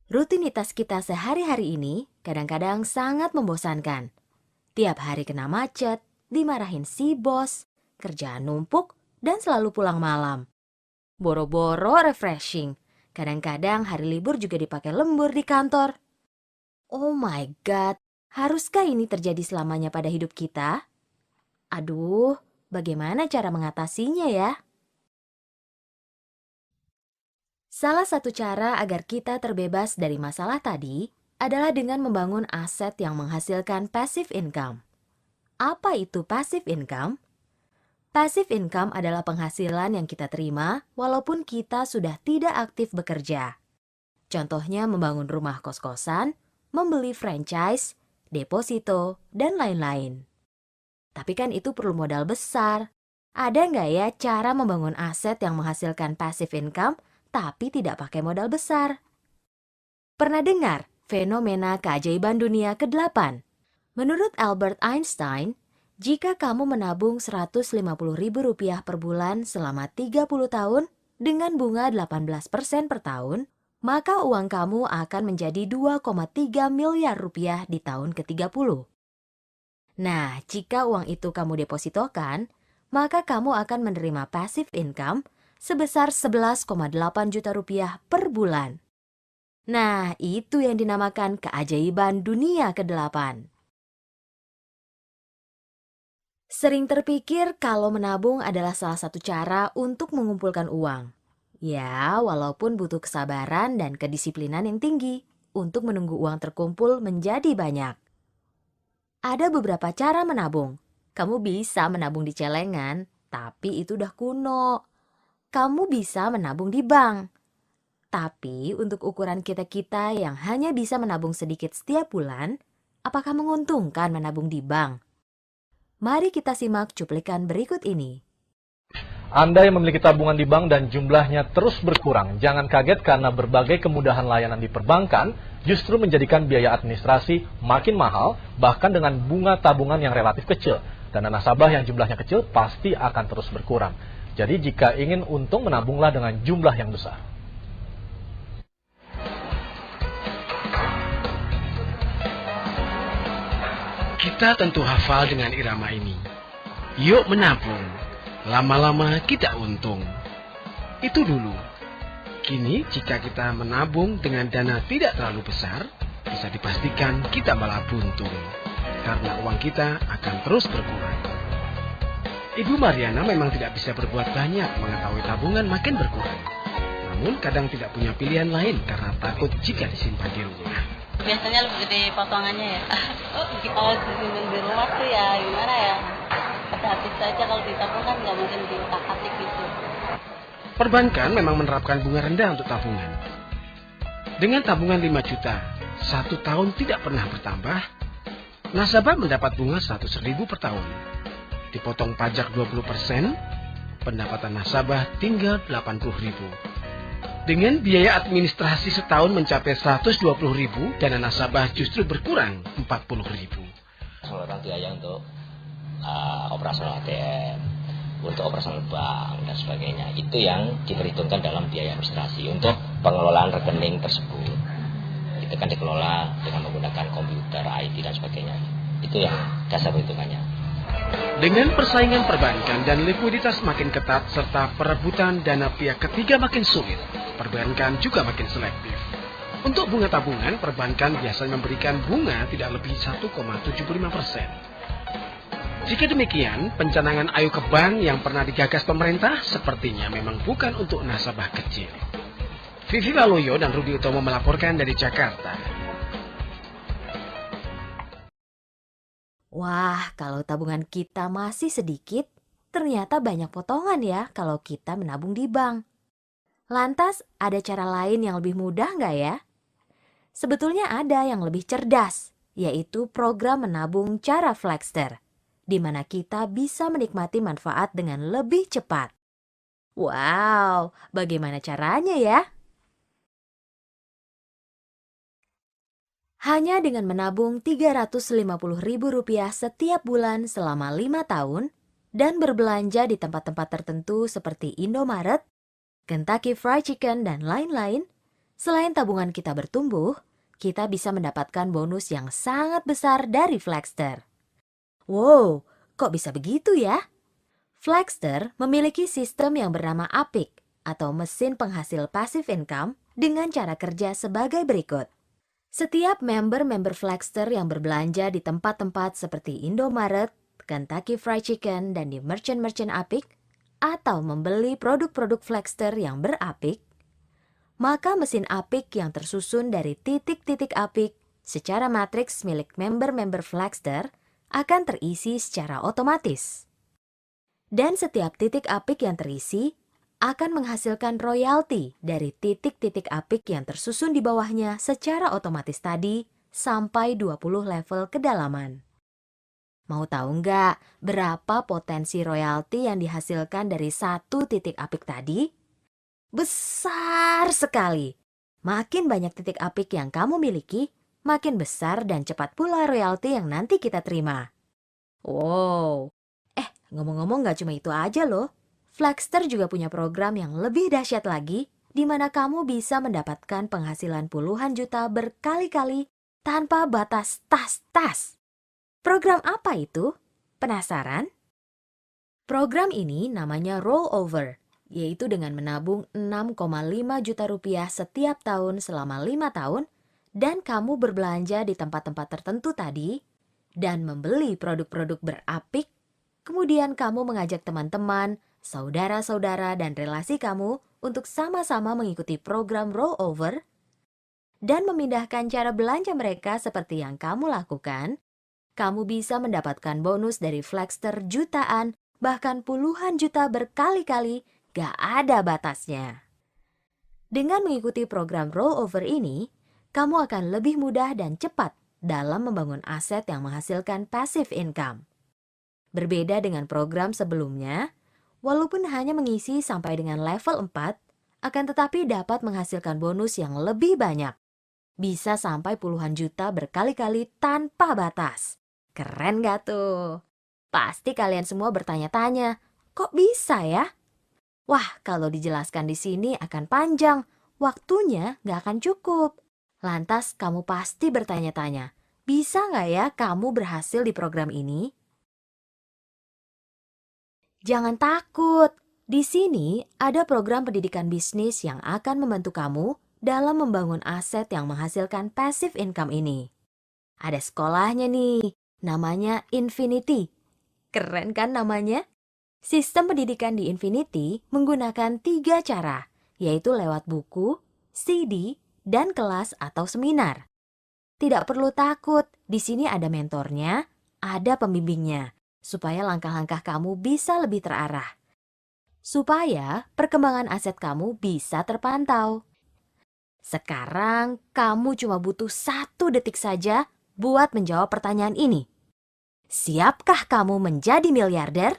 Rutinitas kita sehari-hari ini kadang-kadang sangat membosankan. Tiap hari kena macet, dimarahin si bos, kerjaan numpuk, dan selalu pulang malam. Boro-boro refreshing. Kadang-kadang hari libur juga dipakai lembur di kantor. Oh my God, haruskah ini terjadi selamanya pada hidup kita? Aduh, bagaimana cara mengatasinya ya? Salah satu cara agar kita terbebas dari masalah tadi adalah dengan membangun aset yang menghasilkan passive income. Apa itu passive income? Passive income adalah penghasilan yang kita terima walaupun kita sudah tidak aktif bekerja. Contohnya membangun rumah kos-kosan, membeli franchise, deposito, dan lain-lain. Tapi kan itu perlu modal besar. Ada nggak ya cara membangun aset yang menghasilkan passive income tapi tidak pakai modal besar? Pernah dengar fenomena keajaiban dunia ke-8? Menurut Albert Einstein, jika kamu menabung Rp150.000 per bulan selama 30 tahun dengan bunga 18% per tahun, maka uang kamu akan menjadi 2,3 miliar rupiah di tahun ke-30. Nah, jika uang itu kamu depositokan, maka kamu akan menerima passive income sebesar 11,8 juta rupiah per bulan. Nah, itu yang dinamakan keajaiban dunia ke-8. Sering terpikir kalau menabung adalah salah satu cara untuk mengumpulkan uang. Ya, walaupun butuh kesabaran dan kedisiplinan yang tinggi untuk menunggu uang terkumpul menjadi banyak. Ada beberapa cara menabung. Kamu bisa menabung di celengan, tapi itu udah kuno. Kamu bisa menabung di bank. Tapi untuk ukuran kita-kita yang hanya bisa menabung sedikit setiap bulan, apakah menguntungkan menabung di bank? Mari kita simak cuplikan berikut ini. Anda yang memiliki tabungan di bank dan jumlahnya terus berkurang, jangan kaget karena berbagai kemudahan layanan di perbankan justru menjadikan biaya administrasi makin mahal, bahkan dengan bunga tabungan yang relatif kecil. Dan nasabah yang jumlahnya kecil pasti akan terus berkurang. Jadi jika ingin untung, menabunglah dengan jumlah yang besar. Kita tentu hafal dengan irama ini. Yuk menabung. Lama-lama kita untung. Itu dulu. Kini jika kita menabung dengan dana tidak terlalu besar, bisa dipastikan kita malah buntung. Karena uang kita akan terus berkurang. Ibu Mariana memang tidak bisa berbuat banyak mengetahui tabungan makin berkurang. Namun kadang tidak punya pilihan lain karena takut jika disimpan di rumah. Biasanya lebih gede potongannya ya. Kalau disimpan di rumah tuh ya gimana ya? Hati-hati saja kalau ditabung kan nggak mungkin diutak-atik gitu. Perbankan memang menerapkan bunga rendah untuk tabungan. Dengan tabungan 5 juta, 1 tahun tidak pernah bertambah, nasabah mendapat bunga 100.000 per tahun. Dipotong pajak 20%, pendapatan nasabah tinggal 80.000. Dengan biaya administrasi setahun mencapai 120.000, dana nasabah justru berkurang 40.000. Pengeluaran biaya untuk operasional ATM, untuk operasional bank dan sebagainya, itu yang diperhitungkan dalam biaya administrasi. Untuk pengelolaan rekening tersebut, itu kan dikelola dengan menggunakan komputer, IT dan sebagainya. Itu yang dasar perhitungannya. Dengan persaingan perbankan dan likuiditas makin ketat serta perebutan dana pihak ketiga makin sulit, perbankan juga makin selektif. Untuk bunga tabungan, perbankan biasanya memberikan bunga tidak lebih 1,75%. Jika demikian, pencanangan ayo ke bank yang pernah digagas pemerintah sepertinya memang bukan untuk nasabah kecil. Vivi Waluyo dan Rudi Utomo melaporkan dari Jakarta. Wah, kalau tabungan kita masih sedikit, ternyata banyak potongan ya kalau kita menabung di bank. Lantas, ada cara lain yang lebih mudah nggak ya? Sebetulnya ada yang lebih cerdas, yaitu program menabung cara Flexter, di mana kita bisa menikmati manfaat dengan lebih cepat. Wow, bagaimana caranya ya? Hanya dengan menabung Rp350.000 setiap bulan selama 5 tahun dan berbelanja di tempat-tempat tertentu seperti Indomaret, Kentucky Fried Chicken, dan lain-lain, Selain tabungan kita bertumbuh, kita bisa mendapatkan bonus yang sangat besar dari Flagster. Wow, kok bisa begitu ya? Flagster memiliki sistem yang bernama APIC atau mesin penghasil passive income dengan cara kerja sebagai berikut. Setiap member Flagster yang berbelanja di tempat-tempat seperti Indomaret, Kentucky Fried Chicken, dan di merchant-merchant APIC, atau membeli produk-produk Flagster yang berAPIC, maka mesin APIC yang tersusun dari titik-titik APIC secara matriks milik member Flagster akan terisi secara otomatis. Dan setiap titik APIC yang terisi akan menghasilkan royalti dari titik-titik APIC yang tersusun di bawahnya secara otomatis tadi sampai 20 level kedalaman. Mau tahu nggak berapa potensi royalti yang dihasilkan dari satu titik APIC tadi? Besar sekali. Makin banyak titik APIC yang kamu miliki, makin besar dan cepat pula royalti yang nanti kita terima. Wow, ngomong-ngomong nggak cuma itu aja loh. Flagster juga punya program yang lebih dahsyat lagi, di mana kamu bisa mendapatkan penghasilan puluhan juta berkali-kali tanpa batas tas-tas. Program apa itu? Penasaran? Program ini namanya rollover, yaitu dengan menabung 6,5 juta rupiah setiap tahun selama 5 tahun, dan kamu berbelanja di tempat-tempat tertentu tadi, dan membeli produk-produk berAPIC, kemudian kamu mengajak teman-teman, saudara-saudara, dan relasi kamu untuk sama-sama mengikuti program rollover, dan memindahkan cara belanja mereka seperti yang kamu lakukan, kamu bisa mendapatkan bonus dari Flagster jutaan, bahkan puluhan juta berkali-kali, gak ada batasnya. Dengan mengikuti program rollover ini, kamu akan lebih mudah dan cepat dalam membangun aset yang menghasilkan passive income. Berbeda dengan program sebelumnya, walaupun hanya mengisi sampai dengan level 4, akan tetapi dapat menghasilkan bonus yang lebih banyak. Bisa sampai puluhan juta berkali-kali tanpa batas. Keren gak tuh? Pasti kalian semua bertanya-tanya, kok bisa ya? Wah, kalau dijelaskan di sini akan panjang, waktunya gak akan cukup. Lantas kamu pasti bertanya-tanya, bisa gak ya kamu berhasil di program ini? Jangan takut, di sini ada program pendidikan bisnis yang akan membantu kamu dalam membangun aset yang menghasilkan passive income ini. Ada sekolahnya nih, namanya Infinity. Keren kan namanya? Sistem pendidikan di Infinity menggunakan 3 cara, yaitu lewat buku, CD, dan kelas atau seminar. Tidak perlu takut, di sini ada mentornya, ada pembimbingnya, supaya langkah-langkah kamu bisa lebih terarah. Supaya perkembangan aset kamu bisa terpantau. Sekarang kamu cuma butuh 1 detik saja buat menjawab pertanyaan ini. Siapkah kamu menjadi miliarder?